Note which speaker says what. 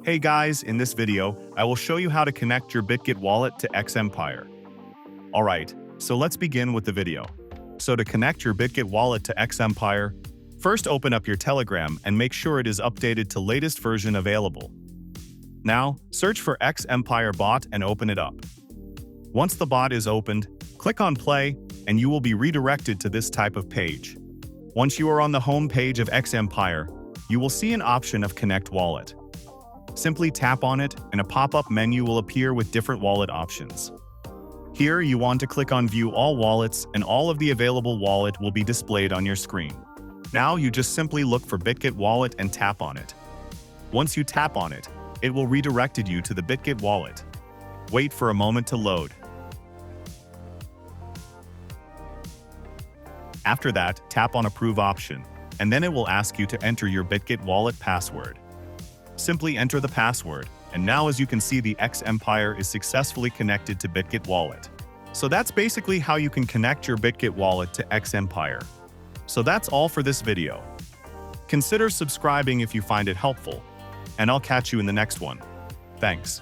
Speaker 1: Hey guys, in this video, I will show you how to connect your Bitget wallet to X Empire. Alright, so let's begin with the video. So to connect your Bitget wallet to X Empire, first open up your Telegram and make sure it is updated to latest version available. Now, search for X Empire bot and open it up. Once the bot is opened, click on play and you will be redirected to this type of page. Once you are on the home page of X Empire, you will see an option of Connect Wallet. Simply tap on it and a pop-up menu will appear with different wallet options. Here you want to click on View All Wallets and all of the available wallet will be displayed on your screen. Now you just simply look for Bitget Wallet and tap on it. Once you tap on it, it will redirect you to the Bitget Wallet. Wait for a moment to load. After that, tap on Approve option, and then it will ask you to enter your Bitget Wallet password. Simply enter the password, and now as you can see the X Empire is successfully connected to Bitget Wallet. So that's basically how you can connect your Bitget Wallet to X Empire. So that's all for this video. Consider subscribing if you find it helpful, and I'll catch you in the next one. Thanks.